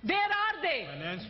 Where are they?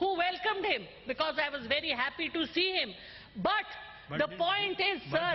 who welcomed him because I was very happy to see him. But the point is, sir,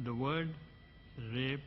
the word rape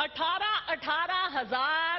18,000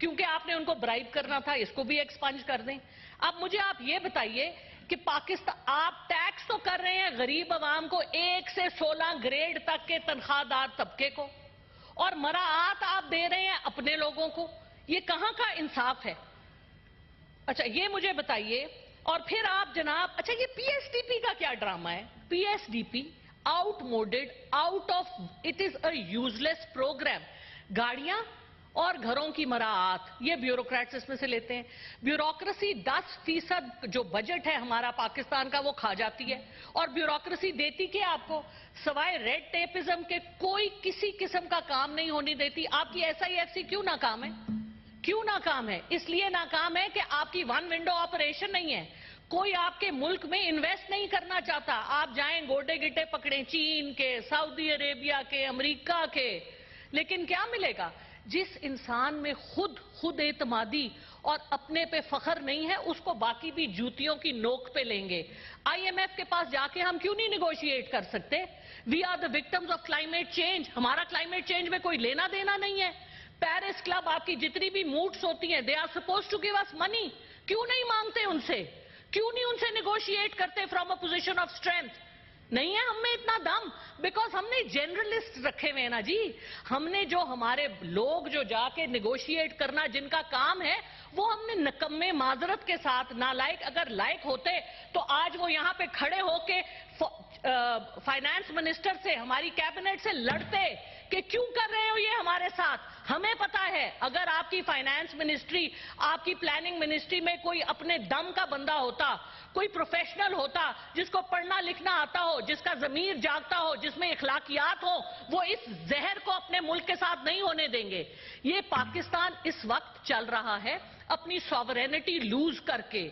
کیونکہ آپ نے ان کو bribe کرنا تھا، اس کو بھی ایکسپنج کر دیں۔ اب مجھے آپ یہ بتائیے کہ پاکستان، آپ ٹیکس تو کر رہے ہیں غریب عوام کو 1 سے 16 گریڈ تک کے تنخواہ دار طبقے کو، اور مراعات آپ دے رہے ہیں اپنے لوگوں کو، یہ کہاں کا انصاف ہے؟ اچھا یہ مجھے بتائیے، اور پھر آپ جناب، اچھا یہ پی ایس ڈی پی کا کیا ڈرامہ ہے؟ P S D P outmoded, out of, it is a useless programme. گاڑیاں اور گھروں کی مراعات یہ بیوروکریٹس اس میں سے لیتے ہیں۔ بیوروکریسی 10% جو بجٹ ہے ہمارا پاکستان کا وہ کھا جاتی ہے، اور بیوروکریسی دیتی کہ آپ کو سوائے ریڈ ٹیپزم کے کوئی کسی قسم کا کام نہیں ہونے دیتی۔ آپ کی ایس آئی ایف سی کیوں ناکام ہے؟ کیوں ناکام ہے؟ اس لیے ناکام ہے کہ آپ کی ون ونڈو آپریشن نہیں ہے، کوئی آپ کے ملک میں انویسٹ نہیں کرنا چاہتا۔ آپ جائیں گوڈے گٹے پکڑیں چین کے، سعودی عربیہ کے، امریکہ کے، لیکن کیا ملے گا؟ جس انسان میں خود اعتمادی اور اپنے پہ فخر نہیں ہے، اس کو باقی بھی جوتیوں کی نوک پہ لیں گے۔ آئی ایم ایف کے پاس جا کے ہم کیوں نہیں نیگوشیٹ کر سکتے؟ We are the victims of climate change, ہمارا کلائمیٹ چینج میں کوئی لینا دینا نہیں ہے۔ پیرس کلب، آپ کی جتنی بھی موٹس ہوتی ہیں، they are supposed to give us money, کیوں نہیں مانگتے ان سے؟ کیوں نہیں ان سے نیگوشیٹ کرتے from a position of strength? نہیں ہے ہم میں اتنا دم، بیکاز ہم نے جنرلسٹ رکھے ہوئے ہیں نا جی۔ ہم نے جو ہمارے لوگ جو جا کے نیگوشیٹ کرنا جن کا کام ہے، وہ ہم نے نکمے معذرت کے ساتھ نالائق، اگر لائق ہوتے تو آج وہ یہاں پہ کھڑے ہو کے فائنانس منسٹر سے، ہماری کیبنٹ سے لڑتے کہ کیوں کر رہے ہو یہ ہمارے ساتھ۔ ہمیں پتا ہے اگر آپ کی فائنانس منسٹری، آپ کی پلاننگ منسٹری میں کوئی اپنے دم کا بندہ ہوتا، کوئی پروفیشنل ہوتا جس کو پڑھنا لکھنا آتا ہو، جس کا ضمیر جاگتا ہو، جس میں اخلاقیات ہو، وہ اس زہر کو اپنے ملک کے ساتھ نہیں ہونے دیں گے۔ یہ پاکستان اس وقت چل رہا ہے اپنی سوورینٹی لوز کر کے۔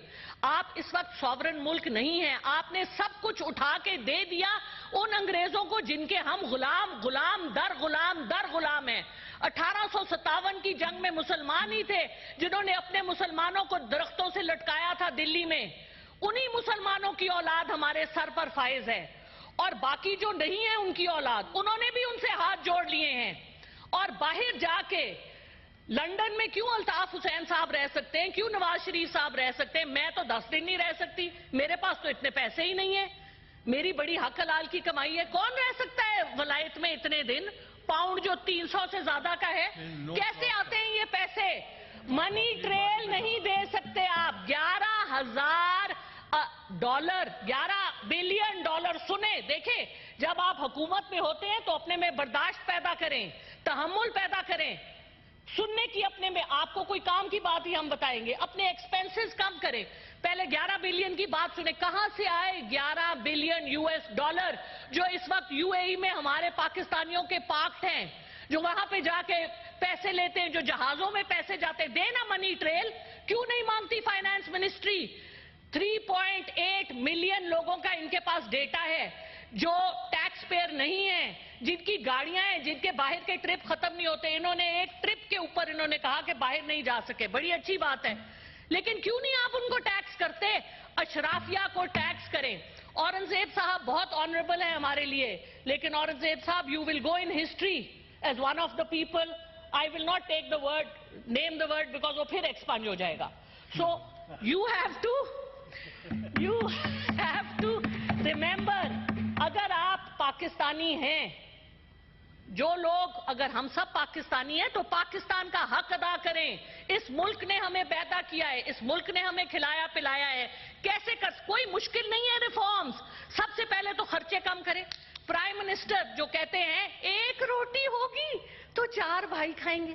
آپ اس وقت سوورن ملک نہیں ہیں، آپ نے سب کچھ اٹھا کے دے دیا ان انگریزوں کو جن کے ہم غلام در غلام ہیں۔ 1857 کی جنگ میں مسلمان ہی تھے جنہوں نے اپنے مسلمانوں کو درختوں سے لٹکایا تھا دلی میں، انہی مسلمانوں کی اولاد ہمارے سر پر فائز ہے، اور باقی جو نہیں ہے ان کی اولاد، انہوں نے بھی ان سے ہاتھ جوڑ لیے ہیں۔ اور باہر جا کے لندن میں کیوں الطاف حسین صاحب رہ سکتے ہیں، کیوں نواز شریف صاحب رہ سکتے ہیں، میں تو 10 دن نہیں رہ سکتی، میرے پاس تو اتنے پیسے ہی نہیں ہیں، میری بڑی حق حلال کی کمائی ہے۔ کون رہ سکتا ہے ولایت میں اتنے دن؟ پاؤنڈ جو 300 سے زیادہ کا ہے، کیسے آتے ہیں یہ پیسے؟ منی ٹریل نہیں دے سکتے آپ۔ 11,000 ڈالر، 11 بلین ڈالر، سنیں دیکھیں، جب آپ حکومت میں ہوتے ہیں تو اپنے میں برداشت پیدا کریں، تحمل پیدا کریں، سننے کی اپنے میں، آپ کو کوئی کام کی بات ہی ہم بتائیں گے، اپنے ایکسپینسز کم کریں۔ پہلے 11 بلین کی بات سنیں، کہاں سے آئے 11 بلین US ڈالر جو اس وقت UAE میں ہمارے پاکستانیوں کے پارکڈ ہیں، جو وہاں پہ جا کے پیسے لیتے ہیں، جو جہازوں میں پیسے جاتے ہیں؟ دینا منی ٹریل، کیوں نہیں مانگتی فائنانس منسٹری؟ 3.8 ملین لوگوں کا ان کے پاس ڈیٹا ہے جو ٹیکس پیئر نہیں ہیں، جن کی گاڑیاں ہیں، جن کے باہر کے ٹرپ ختم نہیں ہوتے۔ انہوں نے ایک ٹرپ کے اوپر انہوں نے کہا کہ باہر نہیں جا سکے، بڑی اچھی بات ہے، لیکن کیوں نہیں آپ ان کو ٹیکس کرتے؟ اشرافیہ کو ٹیکس کریں۔ اورنگزیب صاحب بہت آنریبل ہیں ہمارے لیے، لیکن Aurangzeb Sahab you will go in history as one of the people, I will not take the word, name the word, because وہ پھر ایکسپانڈ ہو جائے گا۔ So you have to remember, اگر آپ پاکستانی ہیں، جو لوگ، اگر ہم سب پاکستانی ہیں تو پاکستان کا حق ادا کریں۔ اس ملک نے ہمیں پیدا کیا ہے، اس ملک نے ہمیں کھلایا پلایا ہے، کیسے کوئی مشکل نہیں ہے ریفارمز۔ سب سے پہلے تو خرچے کم کریں۔ پرائم منسٹر جو کہتے ہیں 1 روٹی ہوگی تو 4 بھائی کھائیں گے،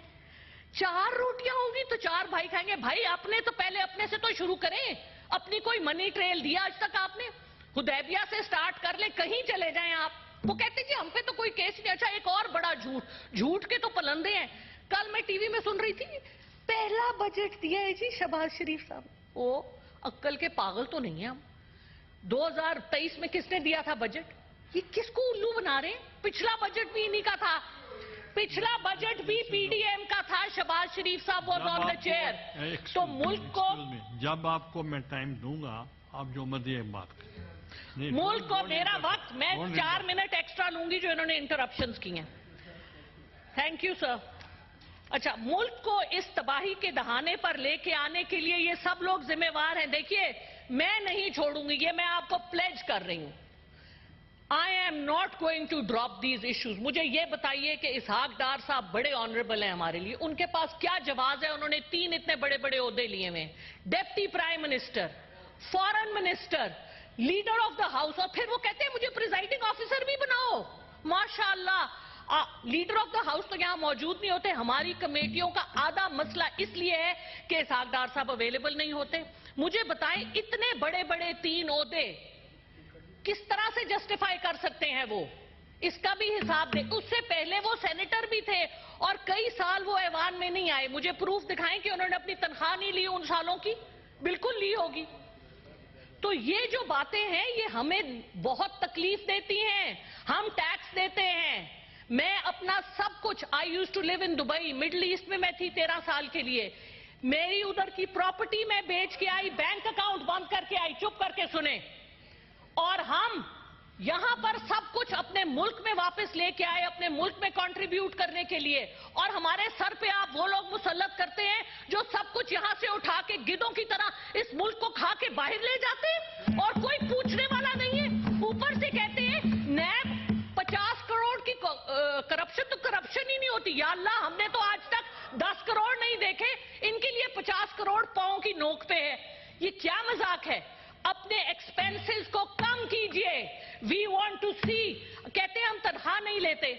4 روٹیاں ہوگی تو 4 بھائی کھائیں گے۔ بھائی اپنے تو پہلے اپنے سے تو شروع کریں، اپنی کوئی منی ٹریل دیا آج تک آپ نے؟ حدیبیہ سے سٹارٹ کر لیں، کہیں چلے جائیں آپ، وہ کہتے ہیں کہ ہم پہ تو کوئی کیس نہیں۔ اچھا ایک اور بڑا جھوٹ کے تو پلندے ہیں۔ کل میں ٹی وی میں سن رہی تھی، پہلا بجٹ دیا ہے جی شہباز شریف صاحب۔ وہ عقل کے پاگل تو نہیں ہیں ہم؟ 2023 میں کس نے دیا تھا بجٹ؟ یہ کس کو الو بنا رہے ہیں؟ پچھلا بجٹ بھی انہی کا تھا، پچھلا بجٹ بھی پی ڈی ایم کا تھا، شہباز شریف صاحب واز آن دا چیئر۔ تو ملک کو، جب آپ کو میں ٹائم دوں گا آپ جو مرضی بات کریں، ملک کو میرا وقت، میں 4 منٹ ایکسٹرا لوں گی جو انہوں نے انٹرپشنز کی ہیں۔ Thank you sir. اچھا، ملک کو اس تباہی کے دہانے پر لے کے آنے کے لیے یہ سب لوگ ذمہ وار ہیں. دیکھیے، میں نہیں چھوڑوں گی، یہ میں آپ کو پلیج کر رہی ہوں. I am not going to drop these issues. مجھے یہ بتائیے کہ اسحاق ڈار صاحب بڑے آنریبل ہیں ہمارے لیے، ان کے پاس کیا جواز ہے؟ انہوں نے 3 اتنے بڑے بڑے عہدے لیے ہوئے، deputy prime minister, foreign minister, leader of the house, اور پھر وہ کہتے ہیں مجھے پریزائڈنگ آفیسر بھی بناؤ. ماشاءاللہ. لیڈر آف دا ہاؤس تو یہاں موجود نہیں ہوتے. ہماری کمیٹیوں کا آدھا مسئلہ اس لیے ہے کہ اسحاق ڈار صاحب اویلیبل نہیں ہوتے. مجھے بتائیں، اتنے بڑے بڑے 3 عہدے کس طرح سے جسٹیفائی کر سکتے ہیں وہ؟ اس کا بھی حساب دیں. اس سے پہلے وہ سینیٹر بھی تھے اور کئی سال وہ ایوان میں نہیں آئے. مجھے پروف دکھائیں کہ انہوں نے اپنی تنخواہ نہیں لی ان سالوں کی. بالکل لی ہوگی. تو یہ جو باتیں ہیں یہ ہمیں بہت تکلیف دیتی ہیں. ہم ٹیکس دیتے ہیں. میں اپنا سب کچھ، I used to live in Dubai, middle east میں تھی 13 سال کے لیے. میری ادھر کی پراپرٹی میں بیچ کے آئی، بینک اکاؤنٹ بند کر کے آئی. چپ کر کے سنیں. اور ہم یہاں پر سب کچھ اپنے ملک میں واپس لے کے آئے، اپنے ملک میں کنٹریبیوٹ کرنے کے لیے. اور ہمارے سر پہ آپ وہ لوگ مسلط کرتے ہیں جو سب کچھ یہاں سے اٹھا کے گدوں کی طرح اس ملک کو کھا کے باہر لے جاتے ہیں اور کوئی پوچھنے والا نہیں ہے. اوپر سے کہتے ہیں نیب 50 کروڑ کی کرپشن، تو کرپشن ہی نہیں ہوتی. یا اللہ، ہم نے تو آج تک 10 کروڑ نہیں دیکھے، ان کے لیے 50 کروڑ پاؤں کی نوک پہ ہے. یہ کیا مذاق ہے؟ اپنے ایکسپینسز کو کم کیجئے. وی وانٹ ٹو سی. کہتے ہیں ہم تنخواہ نہیں لیتے.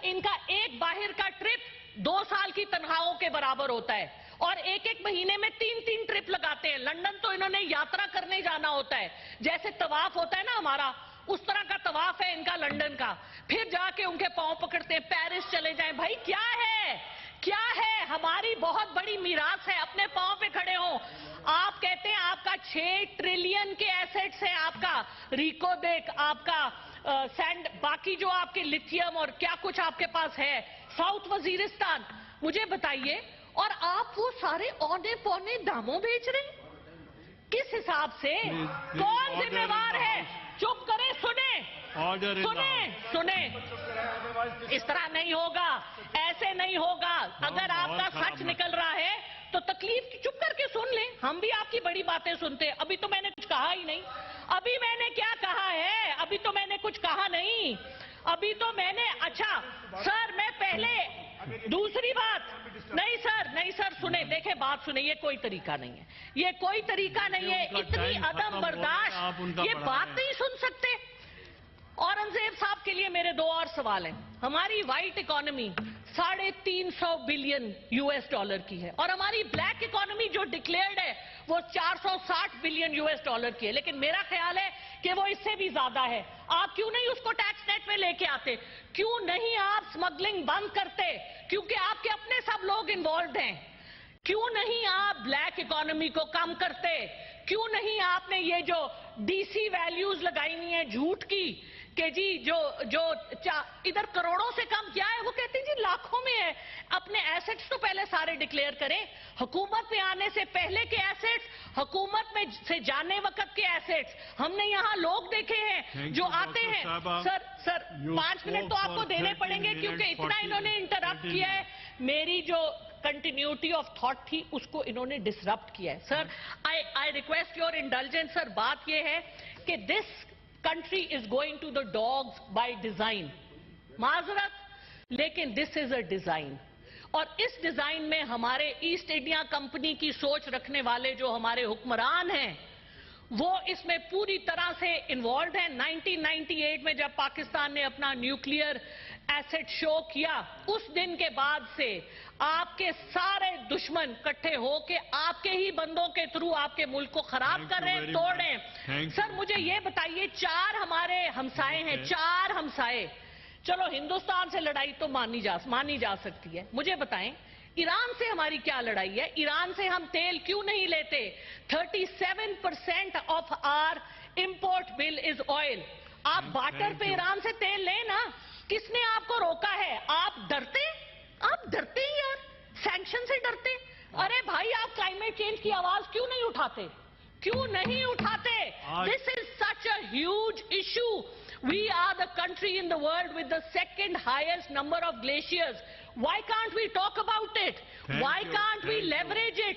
ان کا ایک باہر کا ٹرپ 2 سال کی تنخواہوں کے برابر ہوتا ہے، اور ایک مہینے میں 3 ٹرپ لگاتے ہیں. لندن تو انہوں نے یاترا کرنے جانا ہوتا ہے، جیسے طواف ہوتا ہے نا ہمارا، اس طرح کا طواف ہے ان کا لندن کا. پھر جا کے ان کے پاؤں پکڑتے ہیں، پیرس چلے جائیں. بھائی کیا ہے؟ کیا ہے؟ ہماری بہت بڑی میراث ہے. اپنے پاؤں پہ کھڑے ہوں. آپ کہتے ہیں آپ کا 6 ٹریلین کے ایسٹس ہیں، آپ کا ریکو دیک، آپ کا سینڈ، باقی جو آپ کے لتھیم اور کیا کچھ آپ کے پاس ہے، ساؤتھ وزیرستان. مجھے بتائیے، اور آپ وہ سارے اونے پونے داموں بیچ رہے ہیں؟ کس حساب سے؟ کون ذمہ وار ہے؟ چپ کریں. سنیں. اس طرح نہیں ہوگا، ایسے نہیں ہوگا. اگر آپ کا سچ نکل رہا ہے تو تکلیف کی، چپ کر کے سن لیں. ہم بھی آپ کی بڑی باتیں سنتے ہیں. ابھی تو میں نے کچھ کہا ہی نہیں. ابھی میں نے کیا کہا ہے؟ ابھی تو میں نے کچھ کہا نہیں. ابھی تو میں نے، اچھا سر، میں پہلے دوسری بات نہیں سر سنیں. دیکھیں بات سنیں. یہ کوئی طریقہ نہیں ہے. یہ کوئی طریقہ نہیں ہے. اتنی عدم برداشت، یہ بات نہیں سن سکتے. اورنگزیب صاحب کے لیے میرے 2 اور سوال ہیں. ہماری وائٹ اکانومی $350 بلین کی ہے، اور ہماری بلیک اکانومی جو ڈکلیئرڈ ہے وہ $460 بلین کی ہے. لیکن میرا خیال ہے کہ وہ اس سے بھی زیادہ ہے. آپ کیوں نہیں اس کو ٹیکس نیٹ میں لے کے آتے؟ کیوں نہیں آپ سمگلنگ بند کرتے؟ کیونکہ آپ کے اپنے سب لوگ انوالوڈ ہیں. کیوں نہیں آپ بلیک اکانومی کو کم کرتے؟ کیوں نہیں آپ نے یہ جو ڈی سی ویلیوز لگائی ہوئی ہیں جھوٹ کی کہ جی جو ادھر کروڑوں سے کم کیا ہے، وہ کہتے ہیں جی لاکھوں میں ہے. اپنے ایسٹس تو پہلے سارے ڈکلیئر کریں. حکومت میں آنے سے پہلے کے ایسٹس، حکومت میں سے جانے وقت کے ایسٹس. ہم نے یہاں لوگ دیکھے ہیں جو آتے ہیں. سر 5 منٹ تو آپ کو دینے پڑیں گے کیونکہ اتنا انہوں نے انٹرپٹ کیا ہے. میری جو کنٹینیوٹی آف تھاٹ تھی اس کو انہوں نے ڈسرپٹ کیا ہے. سر آئی ریکویسٹ یور انڈلجنس. سر بات یہ ہے کہ دس country is going to the dogs by design. معذرت، لیکن this is a design. اور اس ڈیزائن میں ہمارے ایسٹ انڈیا کمپنی کی سوچ رکھنے والے جو ہمارے حکمران ہیں وہ اس میں پوری طرح سے انوالوڈ ہیں. 1998 میں جب پاکستان نے اپنا نیوکلیئر ایسٹ شو کیا، اس دن کے بعد سے آپ کے سارے دشمن کٹھے ہو کے آپ کے ہی بندوں کے تھرو آپ کے ملک کو خراب کر رہے ہیں، توڑ رہے ہیں. سر مجھے یہ بتائیے، 4 ہمارے ہمسائے ہیں، 4 ہمسائے. چلو ہندوستان سے لڑائی تو مانی جا سکتی ہے. مجھے بتائیں ایران سے ہماری کیا لڑائی ہے؟ ایران سے ہم تیل کیوں نہیں لیتے؟ 37% of our import bill is oil. آپ بارٹر پہ ایران سے تیل لیں نا. کس نے آپ کو روکا ہے؟ آپ ڈرتے یار، سینکشن سے ڈرتے. ارے بھائی، آپ کلائمیٹ چینج کی آواز کیوں نہیں اٹھاتے؟ This is such a huge issue. We are the country in the world with the second highest number of glaciers. Why can't we talk about it? Thank Why you, can't we thank you. leverage it?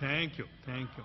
Thank you, thank you,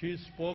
She spoke.